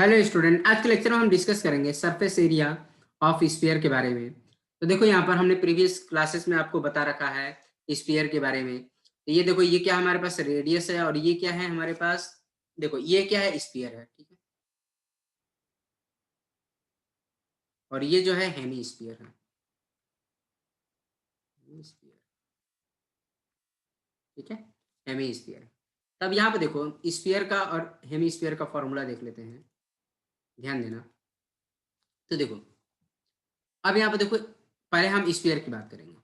Hello student, आज के lecture में हम डिस्कस करेंगे सरफेस एरिया ऑफ स्फीयर के बारे में। तो देखो यहाँ पर हमने प्रीवियस क्लासेस में आपको बता रखा है स्फीयर के बारे में। तो ये देखो, ये क्या हमारे पास रेडियस है और ये क्या है हमारे पास, देखो ये क्या है, स्फीयर है, ठीक है। और ये जो है हेमी स्फीयर है, स्फीयर, ठीक है, हेमी स्फीयर। तब यहाँ पे देखो स्फीयर का और हेमी स्फीयर का फॉर्मूला देख लेते हैं, ध्यान देना। तो देखो अब यहाँ पे देखो, पहले हम स्फीयर की बात करेंगे,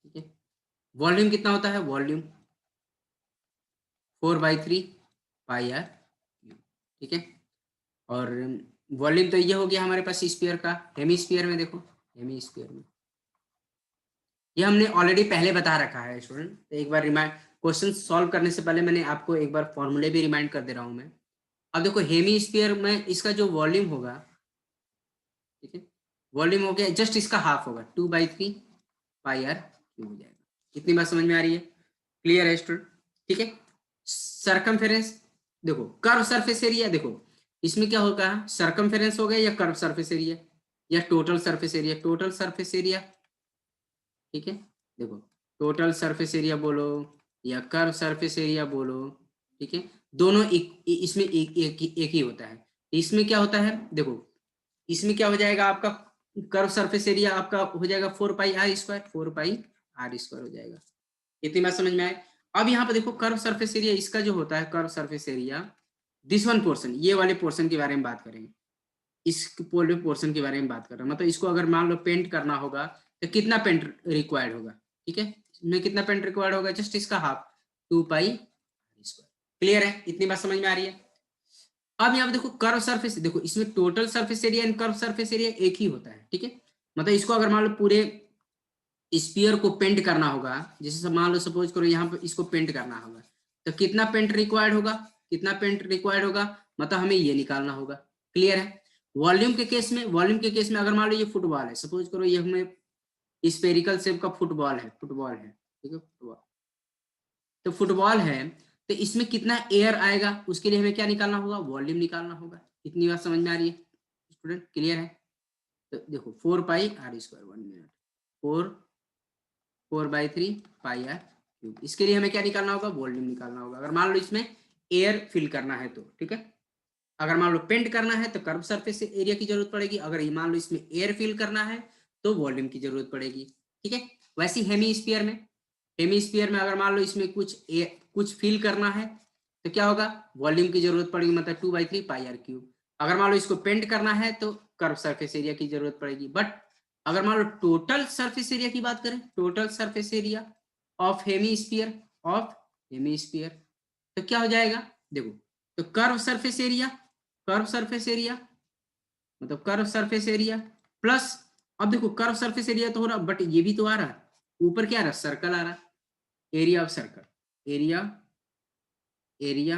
ठीक है। वॉल्यूम कितना होता है, वॉल्यूम 4/3 पाई आर, ठीक है। और वॉल्यूम तो ये हो गया हमारे पास स्फीयर का। हेमी स्फीयर में देखो, हेमी स्फीयर में ये हमने ऑलरेडी पहले बता रखा है स्टूडेंट। तो एक बार रिमाइंड, क्वेश्चन सॉल्व करने से पहले मैंने आपको एक बार फॉर्मूले भी रिमाइंड कर दे रहा हूं मैं। अब देखो हेमी स्फीयर में इसका जो वॉल्यूम होगा, ठीक है, वॉल्यूम हो गया जस्ट इसका हाफ होगा, 2/3 पाई आर क्यूब हो जाएगा। कितनी बात समझ में आ रही है, क्लियर है स्टूडेंट, ठीक है। सरकमफेरेंस देखो, कर्व सरफेस एरिया देखो, इसमें क्या होगा, सरकमफेरेंस हो गया या कर्व सरफेस एरिया या total surface area, total surface area, ठीक है। देखो टोटल सरफेस एरिया बोलो या कर्व सरफेस एरिया बोलो, ठीक है, दोनों इसमें एक ही होता है। इसमें क्या होता है, देखो इसमें क्या हो जाएगा आपका, कर्व सरफेस एरिया आपका हो जाएगा 4πr², 4πr² हो जाएगा। इतनी बात समझ में आए। अब यहाँ पे देखो कर्व सरफेस एरिया, इसका जो होता है curve surface area, this one portion, ये वाले पोर्शन के बारे में बात करेंगे। इस पूरे पोर्शन के बारे में बात कर रहा हूँ, मतलब इसको अगर मान लो पेंट करना होगा तो कितना पेंट रिक्वायर्ड होगा, ठीक है, इसमें कितना पेंट रिक्वायर्ड होगा, जस्ट इसका हाफ, 2πr²। क्लियर है, इतनी बात समझ में आ रही है। अब यहाँ पे देखो कर्व सरफेस, देखो इसमें total surface area and curve surface area एक ही होता है, ठीक है। मतलब इसको अगर मान लो पूरे स्पीयर को पेंट करना होगा, जैसे मान लो सपोज करो यहाँ पे इसको पेंट करना होगा, तो कितना पेंट रिक्वायर्ड होगा, कितना पेंट रिक्वायर्ड होगा, मतलब हमें ये निकालना होगा। क्लियर है। वॉल्यूम के केस में, वॉल्यूम के केस में अगर मान लो ये फुटबॉल है, सपोज करो ये हमें स्पेरिकल शेप का फुटबॉल है, फुटबॉल है, ठीक है, फुटबॉल, तो फुटबॉल है, तो इसमें कितना एयर आएगा, उसके लिए हमें क्या निकालना होगा, वॉल्यूम निकालना होगा। इतनी बात समझ में आ रही है स्टूडेंट, क्लियर है। तो देखो 4πr², 1 minute, 4/3 pi r cube, इसके लिए हमें क्या निकालना होगा, वॉल्यूम निकालना होगा। अगर मान लो इसमें एयर फिल करना है तो, ठीक है। अगर मान लो पेंट करना है तो कर्व सरफेस एरिया की जरूरत पड़ेगी, अगर ये मान लो इसमें एयर फिल करना है तो वॉल्यूम की जरूरत पड़ेगी, ठीक है। वैसे हेमी स्फीयर में, हेमी स्फीयर में अगर मान लो इसमें कुछ फिल करना है तो क्या होगा, वॉल्यूम की जरूरत पड़ेगी, मतलब 2/3 पाई आर क्यूब। अगर मान लो इसको पेंट करना है तो कर्व सरफेस एरिया की जरूरत पड़ेगी। बट अगर मान लो टोटल सरफेस एरिया की बात करें, total surface area of hemisphere, of hemisphere, तो क्या हो जाएगा, देखो, तो curve surface area, curve surface area मतलब कर्व सरफेस एरिया प्लस, अब देखो कर्व सरफेस एरिया तो हो रहा, बट ये भी तो आ रहा, ऊपर क्या आ रहा, सर्कल आ रहा, area of circle, area, area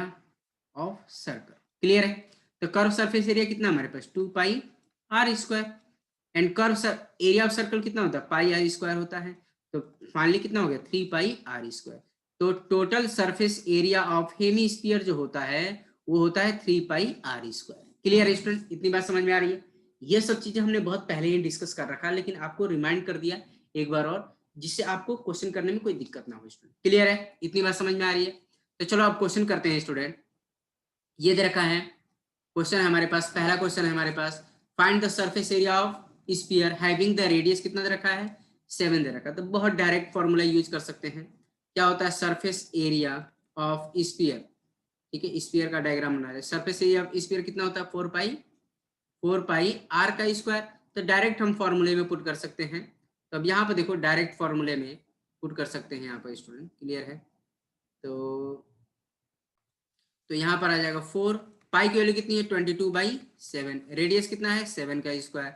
of circle. Clear है। तो कर्व सरफेस एरिया कितना हमारे पास, 2πr², and curve area of circle कितना होता है, πr² होता है। तो फाइनली कितना हो गया, 3πr²। तो total surface area of hemisphere जो होता है वो होता है 3πr²। क्लियर स्टूडेंट, इतनी बात समझ में आ रही है। ये सब चीजें हमने बहुत पहले ही डिस्कस कर रखा है, लेकिन आपको रिमाइंड कर दिया एक बार और, जिससे आपको क्वेश्चन करने में कोई दिक्कत ना हो स्टूडेंट। क्लियर है, इतनी बात समझ में आ रही है। तो चलो अब क्वेश्चन करते हैं स्टूडेंट। ये दे रखा है क्वेश्चन, हमारे पास पहला क्वेश्चन है हमारे पास, find the surface area of sphere having the radius, कितना दे रखा है, 7 दे रखा है। तो बहुत डायरेक्ट फॉर्मूला यूज कर सकते हैं। क्या होता है, सरफेस एरिया ऑफ स्फीयर, ठीक है, स्फीयर का डायग्राम बना रहे हैं। सरफेस एरिया ऑफ स्फीयर कितना होता है, 4πr²। तो डायरेक्ट हम फॉर्मूले में पुट कर सकते हैं। तो अब यहाँ पर देखो डायरेक्ट फॉर्मूले में पुट कर सकते हैं यहाँ पर स्टूडेंट, क्लियर है। तो यहाँ पर आ जाएगा 4, पाई की वैल्यू कितनी है, 22/7, रेडियस कितना है, 7 का स्क्वायर।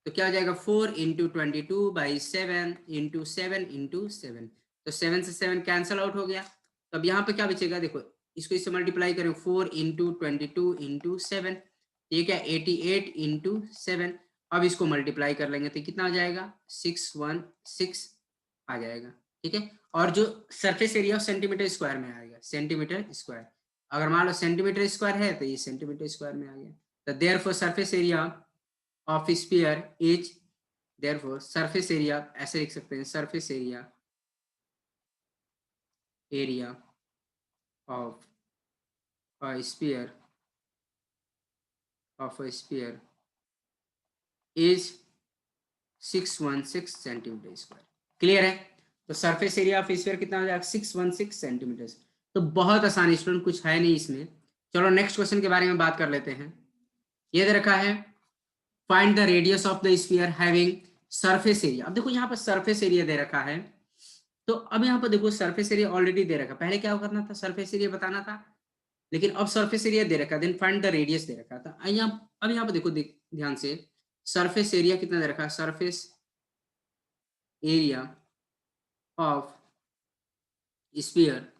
तो क्या हो जाएगा, 4 × 22/7 × 7 × 7, तो 7 से 7 कैंसल आउट हो गया। तो अब यहाँ पे क्या बचेगा, देखो इसको इससे मल्टीप्लाई करें, 4 × 22 × 7, ये क्या 88 × 7। अब इसको मल्टीप्लाई कर लेंगे तो कितना आ जाएगा, 616 आ जाएगा, ठीक है। और जो सरफेस एरिया सेंटीमीटर स्क्वायर में आएगा, सेंटीमीटर स्क्वायर। अगर मान लो सेंटीमीटर स्क्वायर है तो ये सेंटीमीटर स्क्वायर में आ गया। तो therefore surface area of sphere is, therefore surface area ऐसे लिख सकते हैं, surface area of a sphere is 616 centimetre square. Clear है? तो सरफेस एरिया ऑफ स्फीयर कितना हो जाएगा? 616 सेंटीमीटर। तो बहुत आसान स्टूडेंट, कुछ है नहीं इसमें। चलो नेक्स्ट क्वेश्चन के बारे में बात कर लेते हैं। ये दे रखा है find the radius of the sphere having surface area. अब देखो यहाँ पर सरफेस एरिया दे रखा है, तो अब यहाँ पर देखो सरफेस एरिया ऑलरेडी दे रखा। पहले क्या करना था? सरफेस एरिया बताना था, लेकिन अब सरफेस एरिया दे रखा, देन फाइंड द रेडियस दे रखा था। अब यहाँ पर देखो ध्यान से, सरफेस एरिया कितना दे रखा है? Surface area of sphere,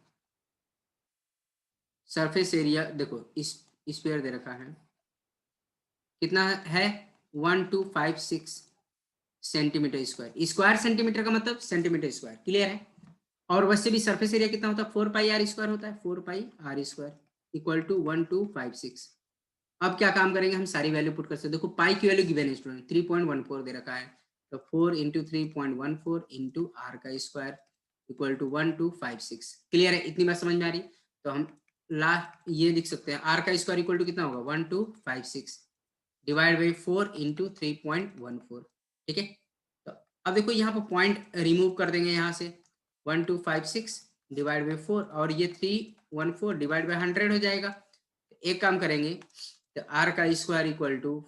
surface area देखो इस स्फीयर दे रखा है, कितना है? 1256 सेंटीमीटर स्क्वायर। स्क्वायर सेंटीमीटर का मतलब सेंटीमीटर स्क्वायर। क्लियर है? और वैसे भी सरफेस एरिया कितना होता है? 4 पाई आर स्क्वायर होता है, 4 पाई आर स्क्वायर इक्वल टू 1256। अब क्या काम करेंगे? हम सारी वैल्यू पुट कर सकते हैं। देखो पाई की वैल्यू गिवन है स्टूडेंट, 3.14 दे रखा है, तो 4 इंटू 3.14 इंटू आर का स्क्वायर इक्वल टू 1256। क्लियर है? इतनी बात समझ में आ रही? तो हम लास्ट ये लिख सकते हैं, आर का स्क्वायर इक्वल टू कितना होगा? 1256 डिवाइड बाई 4 इंटू 3.14। ठीक है? तो अब देखो यहाँ पर पॉइंट रिमूव कर देंगे यहाँ से, 1256 डिवाइड बाई 4 और ये 314 डिवाइड बाई 100 हो जाएगा। एक काम करेंगे, तो आर का स्क्वायर इक्वल टू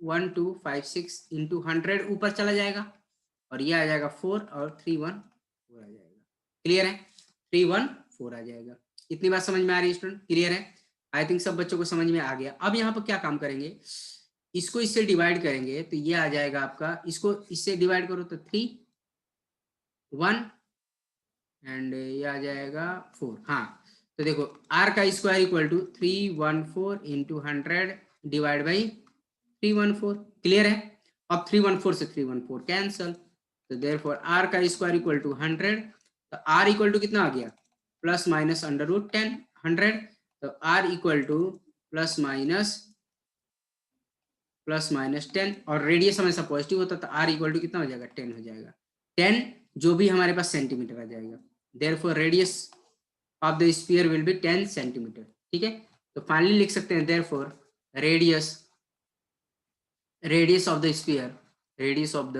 1256 इंटू 100 ऊपर चला जाएगा और ये आ जाएगा 4 और 314 आ जाएगा। क्लियर है? 314 आ जाएगा। इतनी बात समझ में आ रही है स्टूडेंट? क्लियर है? आई थिंक सब बच्चों को समझ में आ गया। अब यहाँ पर क्या काम करेंगे, इसको इससे डिवाइड करेंगे तो ये आ जाएगा आपका, इसको इससे डिवाइड करो तो 3 1 एंड ये आ जाएगा 4। हाँ, तो देखो आर का square equal to 314 into 100 divide by 314। Clear है? अब 314 से 314 कैंसल, तो देयरफॉर आर का स्क्वायर इक्वल टू 100, तो आर इक्वल टू कितना आ गया? प्लस माइनस अंडर रूट 10 100, तो r equal to plus minus 10 और रेडियस हमेशा पॉजिटिव होता, तो आर इक्वल टू कितना हो जाएगा? 10 हो जाएगा। 10 जो भी हमारे पास सेंटीमीटर आ जाएगा, therefore radius of the sphere will be 10 centimetre. ठीक है? तो फाइनली लिख सकते हैं therefore radius of the sphere, radius of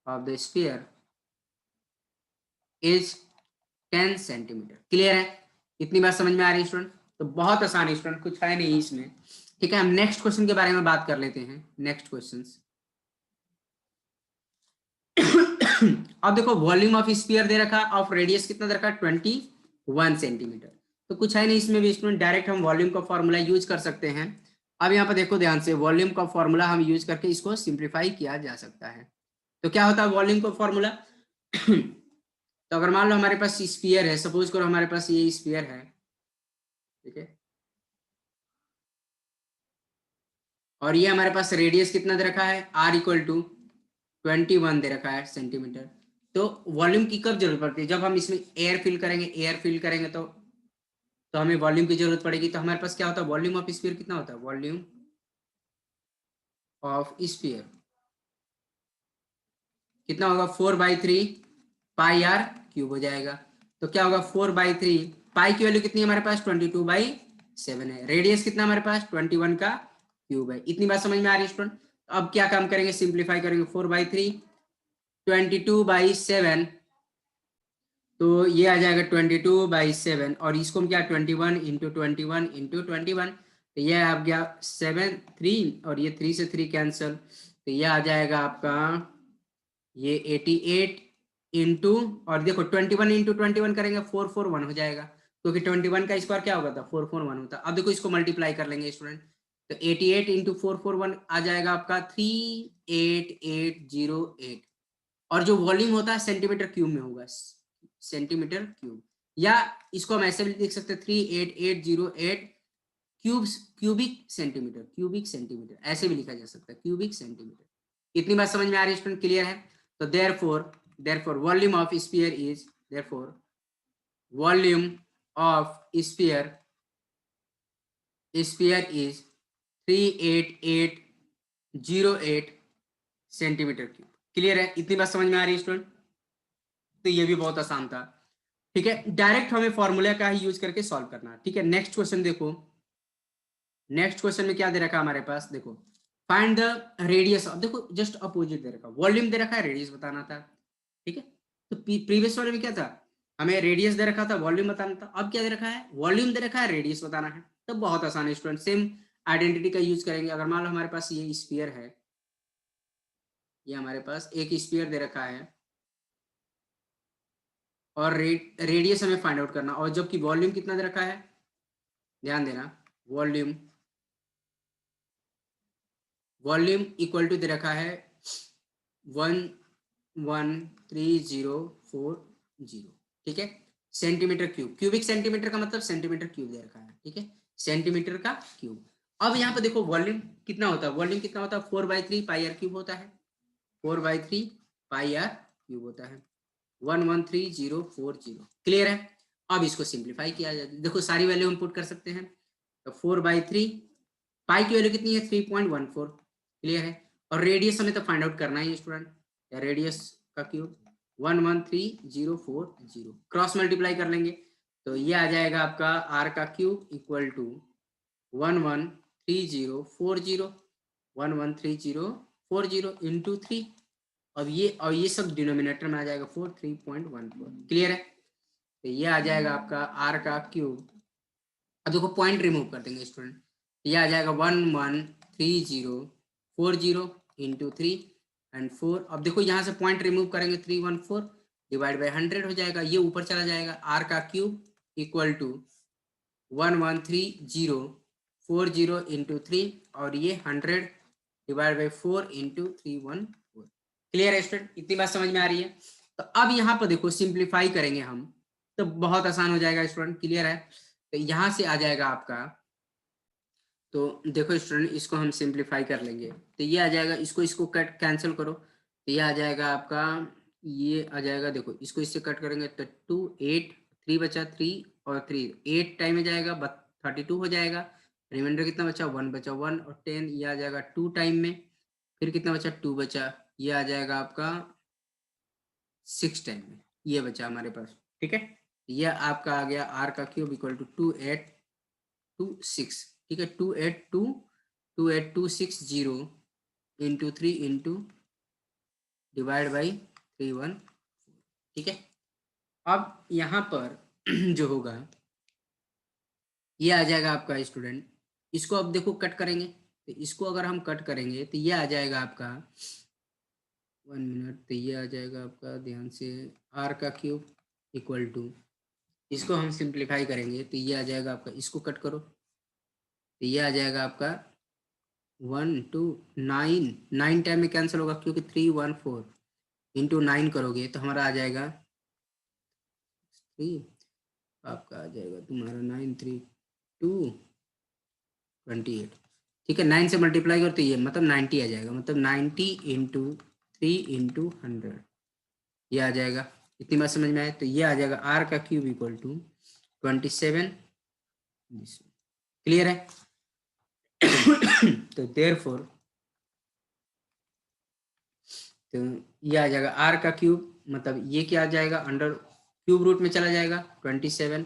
the sphere is 10 centimetre. Clear है? इतनी बात समझ में आ रही है स्टूडेंट? तो बहुत आसान है स्टूडेंट, कुछ है नहीं इसमें। ठीक है, हम नेक्स्ट क्वेश्चन के बारे में बात कर लेते हैं। नेक्स्ट क्वेश्चन अब देखो वॉल्यूम ऑफ स्फीयर दे रखा, ऑफ रेडियस कितना दे रखा? 21 सेंटीमीटर। तो कुछ है नहीं इसमें भी स्टूडेंट, डायरेक्ट हम वॉल्यूम का फॉर्मूला यूज कर सकते हैं। अब यहाँ पर देखो ध्यान से, वॉल्यूम का फॉर्मूला हम यूज करके इसको सिंप्लीफाई किया जा सकता है। तो क्या होता है वॉल्यूम का फॉर्मूला? तो अगर मान लो हमारे पास स्फीयर है, सपोज करो हमारे पास ये स्फीयर है, ठीक है, और ये हमारे पास रेडियस कितना दे रखा है? आर इक्वल टू 21 दे रखा है सेंटीमीटर। तो वॉल्यूम की कब जरूरत पड़ती है? जब हम इसमें एयर फिल करेंगे तो हमें वॉल्यूम की जरूरत पड़ेगी। तो हमारे पास क्या होता है? वॉल्यूम ऑफ स्फीयर कितना होता है? वॉल्यूम ऑफ स्फीयर कितना होगा? 4/3 पाई आर क्यूब हो जाएगा। तो क्या होगा? 4/3 पाई की वैल्यू कितनी है हमारे पास? 22/7 है। रेडियस कितना हमारे पास? 21 का क्यूब है। इतनी बात समझ में आ रही है स्टूडेंट? अब क्या काम करेंगे? सिंप्लीफाई करेंगे। 4/3 22/7, तो ये आ जाएगा 22/7 और इसको हम क्या 21 इंटू 21 इंटू 21, तो ये आ गया 7 3 और ये 3 से 3 कैंसल, तो ये आ जाएगा आपका ये 88 इंटू, और देखो 21 इंटू 21 करेंगे 441 हो जाएगा, क्योंकि 21 का स्क्वायर क्या होगा था? 441 होता। अब देखो इसको मल्टीप्लाई कर लेंगे स्टूडेंट, तो 88 इंटू 441 आ जाएगा आपका 38808, और जो वॉल्यूम होता है सेंटीमीटर क्यूब में होगा, सेंटीमीटर क्यूब, या इसको हम ऐसे भी लिख सकते हैं 38808 क्यूबिक सेंटीमीटर, ऐसे भी लिखा जा सकता है, क्यूबिक सेंटीमीटर। इतनी बात समझ में आ रही है स्टूडेंट? क्लियर है? तो therefore volume of sphere is, therefore volume of sphere is 38808 centimetre cube. Clear है? इतनी बात समझ में आ रही है स्टूडेंट? तो ये भी बहुत आसान था। ठीक है, डायरेक्ट हमें फॉर्मूला का ही यूज करके सॉल्व करना है। ठीक है, नेक्स्ट क्वेश्चन देखो। नेक्स्ट क्वेश्चन में क्या दे रखा है हमारे पास, देखो फाइंड द रेडियस। अब देखो जस्ट अपोजिट दे रखा, वॉल्यूम दे रखा है, रेडियस बताना था। ठीक है, तो प्रीवियस वाले में क्या था, हमें रेडियस दे रखा था, वॉल्यूम बताना था। अब क्या दे रखा है, वॉल्यूम दे रखा है, रेडियस बताना है। तो बहुत आसान है स्टूडेंट, सेम आइडेंटिटी का यूज करेंगे। अगर मान लो हमारे पास ये स्फीयर है, ये हमारे पास एक स्फीयर दे रखा है और रेडियस हमें फाइंड आउट करना, और जबकि वॉल्यूम कितना दे रखा है, ध्यान देना, वॉल्यूम इक्वल टू दे रखा है 113,040। ठीक है, सेंटीमीटर क्यूब, क्यूबिक सेंटीमीटर का मतलब सेंटीमीटर क्यूब दे रखा है। ठीक है, सेंटीमीटर का क्यूब। अब यहाँ पे देखो वॉल्यूम कितना होता है, वॉल्यूम कितना होता है, 4/3 पाई आर क्यूब होता है, 4/3 पाई आर क्यूब होता है, 113,040। क्लियर है? अब इसको सिंप्लीफाई किया जाए, देखो सारी वैल्यू हम पुट कर सकते हैं। तो 4/3, पाई की वैल्यू कितनी है, 3.14। क्लियर है? और रेडियस हमें तो फाइंड आउट करना ही है स्टूडेंट, या रेडियस का क्यूब 113,040, क्रॉस मल्टीप्लाई कर लेंगे तो ये आ जाएगा आपका आर का क्यूब इक्वल टू 113,040, 113,040 इंटू 3। अब ये सब डिनोमिनेटर में आ जाएगा 3.14। क्लियर है? तो ये आ जाएगा आपका आर का क्यूब। अब देखो पॉइंट रिमूव कर देंगे स्टूडेंट, ये आ जाएगा 113,040 इंटू 3 एंड 4। अब देखो यहाँ से पॉइंट रिमूव करेंगे, 314 डिवाइड बाई 100 हो जाएगा, ये ऊपर चला जाएगा। आर का क्यूब इक्वल टू 113,040 इंटू 3 और ये 100 डिवाइड बाई 4 इंटू 314। क्लियर है स्टूडेंट? इतनी बात समझ में आ रही है? तो अब यहाँ पर देखो सिंप्लीफाई करेंगे हम तो बहुत आसान हो जाएगा स्टूडेंट। क्लियर है? तो यहाँ से आ जाएगा आपका, तो देखो स्टूडेंट इसको हम सिंप्लीफाई कर लेंगे तो ये आ जाएगा, इसको कट कैंसिल करो तो ये आ जाएगा आपका, ये आ जाएगा, देखो इसको इससे कट करेंगे तो 2 8 3 बचा, 3 और 3 8 टाइम में जाएगा, 32 हो जाएगा। रिमाइंडर कितना बचा, 1 बचा, 1 और 10, ये आ जाएगा 2 टाइम में। फिर कितना बचा, 2 बचा, ये आ जाएगा आपका 6 टाइम में, ये बचा हमारे पास। ठीक है, ये आपका आ गया आर का क्यूब इक्वल टू 2826। ठीक है, 2826 इंटू 3 इंटू डिवाइड बाई 314। ठीक है, अब यहाँ पर जो होगा ये आ जाएगा आपका स्टूडेंट, इसको अब देखो कट करेंगे तो इसको अगर हम कट करेंगे तो ये आ जाएगा आपका 1 मिनट, तो ये आ जाएगा आपका, ध्यान से, आर का क्यूब इक्वल टू, इसको हम सिंप्लीफाई करेंगे तो ये आ जाएगा आपका, इसको कट करो तो ये आ जाएगा आपका 1 2 9, 9 टाइम में कैंसिल होगा क्योंकि 314 इंटू 9 करोगे तो हमारा आ जाएगा 3, आपका आ जाएगा तुम्हारा 93228। ठीक है, 9 से मल्टीप्लाई करो तो ये मतलब 90 आ जाएगा, मतलब 90 इंटू 3 इंटू 100 ये आ जाएगा। इतनी बात समझ में आए? तो ये आ जाएगा आर का क्यूब इक्वल टू 27। क्लियर है? तो देयरफॉर, तो ये आ जाएगा आर का क्यूब, मतलब ये क्या आ जाएगा, अंडर क्यूब रूट में चला जाएगा 27।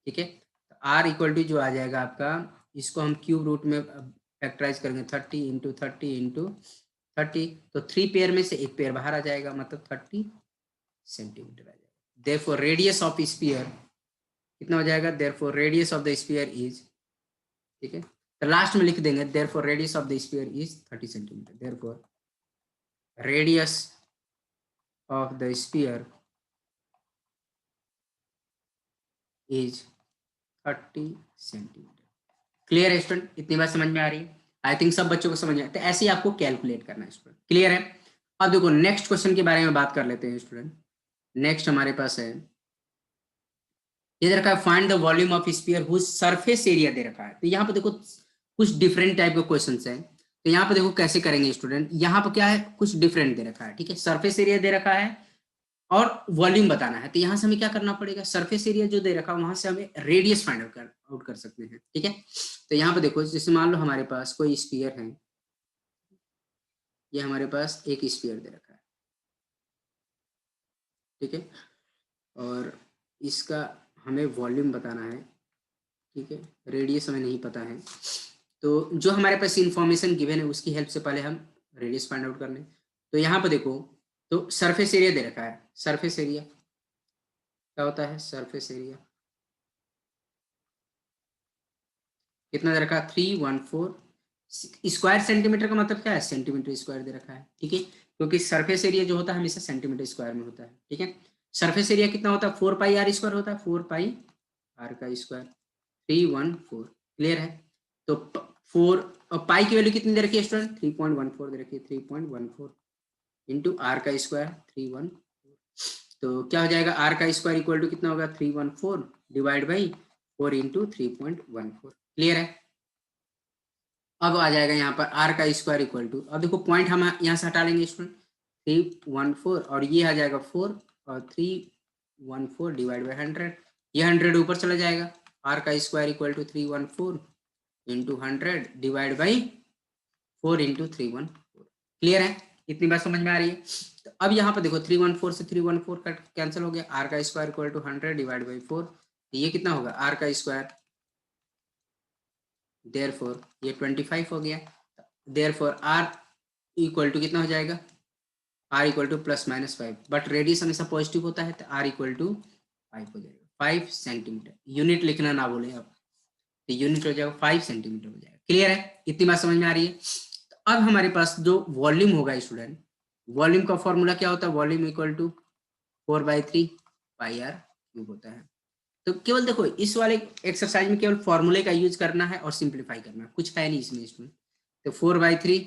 ठीक है, तो आर इक्वल टू जो आ जाएगा आपका, इसको हम क्यूब रूट में फैक्टराइज करेंगे 30 इंटू 30 इंटू 30, तो 3 पेयर में से एक पेयर बाहर आ जाएगा, मतलब 30 सेंटीमीटर आ जाएगा। देयरफॉर रेडियस ऑफ स्फीयर कितना हो जाएगा, therefore radius of the sphere is, ठीक है, तो लास्ट में लिख देंगे therefore radius of the sphere is 30 centimetre. Therefore radius of the sphere is 30 centimetre. Clear है स्टूडेंट? इतनी बात समझ में आ रही है? आई थिंक सब बच्चों को समझ में आया। तो ऐसे ही आपको कैलकुलेट करना है स्टूडेंट। क्लियर है? अब देखो नेक्स्ट क्वेश्चन के बारे में बात कर लेते हैं स्टूडेंट। नेक्स्ट हमारे पास है, ये दे रखा है find the volume of sphere whose surface area दे रखा है। तो यहाँ पे देखो कुछ डिफरेंट टाइप के क्वेश्चंस हैं, तो यहाँ पे देखो कैसे करेंगे स्टूडेंट। यहाँ पे क्या है, कुछ डिफरेंट दे रखा है। ठीक है, सरफेस एरिया दे रखा है और वॉल्यूम बताना है, तो यहाँ से हमें क्या करना पड़ेगा, सरफेस एरिया जो दे रखा है वहां से हमें रेडियस फाइंड आउट कर सकते हैं, ठीक है। तो यहाँ पे देखो, जैसे मान लो हमारे पास कोई स्फीयर है, ये हमारे पास एक स्फीयर दे रखा है, ठीक है, और इसका हमें वॉल्यूम बताना है, ठीक है, रेडियस हमें नहीं पता है, तो जो हमारे पास इंफॉर्मेशन गिवन है उसकी हेल्प से पहले हम रेडियस फाइंड आउट कर लें। तो यहाँ पर देखो, तो सरफेस एरिया दे रखा है, सरफेस एरिया क्या होता है, सरफेस एरिया कितना दे रखा है, 314 स्क्वायर सेंटीमीटर, का मतलब क्या है, सेंटीमीटर स्क्वायर दे रखा है, ठीक है, क्योंकि सरफेस एरिया जो होता है हमेशा सेंटीमीटर स्क्वायर में होता है, ठीक है। सरफेस एरिया कितना होता है, 4 पाई आर स्क्वायर होता है, 4 पाई आर का स्क्वायर, 314, क्लियर है। तो 4 पाई की वैल्यू कितनी दे रखी है स्टूडेंट, 3.14 दे रखी है, 3.14 इंटू आर का स्क्वायर 314, तो क्या हो जाएगा, आर का स्क्वायर इक्वल टू कितना होगा, 314 डिवाइड बाई 4 इंटू 3.14, क्लियर है। अब आ जाएगा यहाँ पर आर का स्क्वायर इक्वल टू, अब देखो पॉइंट हम यहाँ से हटा लेंगे स्टूडेंट, 314 और ये आ जाएगा 4 और 314 डिवाइड बाई 100, ये 100 ऊपर चला जाएगा, आर का square equal to 314 into 100 divide by 4 into 314, clear है, इतनी बात समझ में आ रही है। तो अब यहाँ पर देखो 314 से 314 कट कैंसिल हो गया, आर का square equal to 100 divide by 4, ये कितना होगा, आर का स्क्वायर, देयरफॉर ये 25 हो गया, देयरफॉर आर इक्वल टू कितना हो जाएगा, r equal to +-5, but radius हमेशा पॉजिटिव होता है, तो आर इक्वल टू 5 हो जाएगा, 5 सेंटीमीटर, यूनिट लिखना ना बोले आप, तो यूनिट हो जाएगा 5 सेंटीमीटर हो जाएगा, क्लियर है, इतनी बात समझ में आ रही है। तो अब हमारे पास जो वॉल्यूम होगा स्टूडेंट, वॉल्यूम का फॉर्मूला क्या होता है, volume equal to 4/3 pi r cube होता है। तो केवल देखो इस वाले एक्सरसाइज में केवल फॉर्मूले का यूज करना है और सिंप्लीफाई करना है, कुछ है नहीं इसमें स्टूडेंट। तो 4/3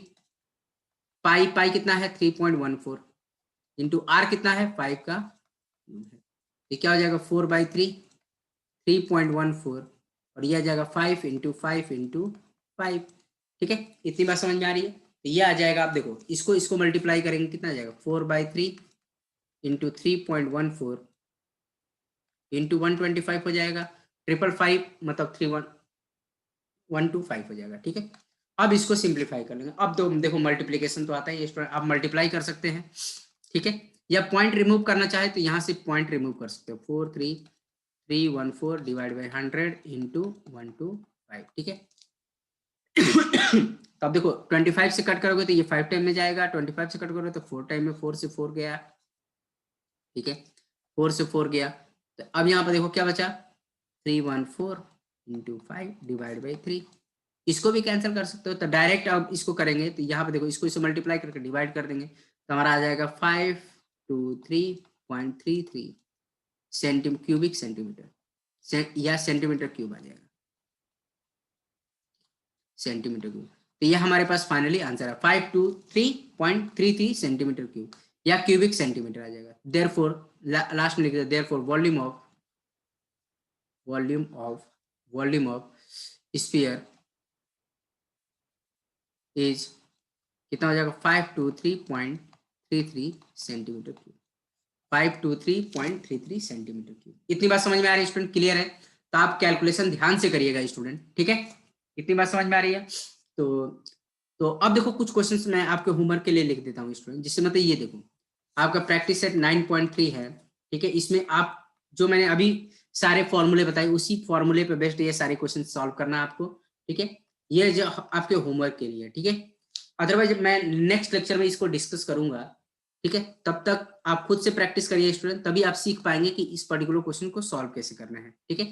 पाई, पाई कितना है 3.14 इंटू आर कितना है 5 का क्यूब है, ये क्या हो जाएगा 4/3 3.14 और यह आ जाएगा 5 इंटू 5 इंटू 5, ठीक है, इतनी बात समझ में आ रही है। तो ये आ जाएगा, आप देखो इसको मल्टीप्लाई करेंगे कितना आ जाएगा, 4/3 इंटू 3.14 इंटू 125 हो जाएगा, 555 मतलब 31125 हो जाएगा, ठीक है। अब इसको सिंप्लीफाई कर लेंगे, अब तो देखो मल्टीप्लीकेशन तो आता है, आप मल्टीप्लाई कर सकते हैं, ठीक है, या पॉइंट रिमूव करना चाहे तो यहाँ से पॉइंट रिमूव कर सकते हो, 43314 डिवाइड बाई 100 इंटू 125, ठीक है। तो अब देखो 25 से कट करोगे तो ये 5 टाइम में जाएगा, 25 से कट करोगे तो 4 टाइम में, 4 से 4 गया, ठीक है, 4 से 4 गया, तो अब यहाँ पर देखो क्या बचा, 314 इंटू 5 डिवाइड बाई 3, इसको भी कैंसिल कर सकते हो, तो डायरेक्ट अब इसको करेंगे तो यहाँ पे देखो इसको मल्टीप्लाई करके डिवाइड कर देंगे, तो हमारा आ जाएगा 523.33 क्यूबिक सेंटीमीटर, या सेंटीमीटर क्यूब आ जाएगा, सेंटीमीटर क्यूब। तो ये हमारे पास फाइनली आंसर है 523.33 सेंटीमीटर क्यूब या क्यूबिक सेंटीमीटर आ जाएगा। देयरफॉर लास्ट में लिख दिया, therefore volume of sphere is कितना हो जाएगा 523.33 सेंटीमीटर क्यूब, 523.33 सेंटीमीटर क्यूब। इतनी बात समझ में आ रही है स्टूडेंट, क्लियर है। तो आप कैलकुलेशन ध्यान से करिएगा स्टूडेंट, ठीक है, इतनी बात समझ में आ रही है। तो अब देखो कुछ क्वेश्चंस मैं आपके होमवर्क के लिए लिख देता हूँ स्टूडेंट, जिससे मतलब ये देखो आपका प्रैक्टिस सेट 9.3 है, ठीक है, इसमें आप जो मैंने अभी सारे फॉर्मूले बताए उसी फॉर्मूले पे बेस्ड ये सारे क्वेश्चन सॉल्व करना है आपको, ठीक है, ये जो आपके होमवर्क के लिए, ठीक है। अदरवाइज मैं नेक्स्ट लेक्चर में इसको डिस्कस करूंगा, ठीक है, तब तक आप खुद से प्रैक्टिस करिए स्टूडेंट, तभी आप सीख पाएंगे कि इस पर्टिकुलर क्वेश्चन को सॉल्व कैसे करना है, ठीक है,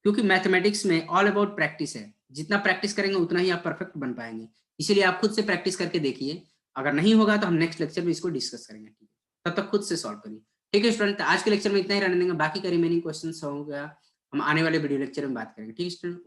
क्योंकि मैथमेटिक्स में ऑल अबाउट प्रैक्टिस है, जितना प्रैक्टिस करेंगे उतना ही आप परफेक्ट बन पाएंगे, इसीलिए आप खुद से प्रैक्टिस करके देखिए, अगर नहीं होगा तो हम नेक्स्ट लेक्चर में इसको डिस्कस करेंगे, ठीक है, तब तक खुद से सॉल्व करिए, ठीक है स्टूडेंट। आज के लेक्चर में इतना ही रहने देंगे, बाकी का रिमेनिंग क्वेश्चन होगा हम आने वाले वीडियो लेक्चर में बात करेंगे, ठीक है स्टूडेंट।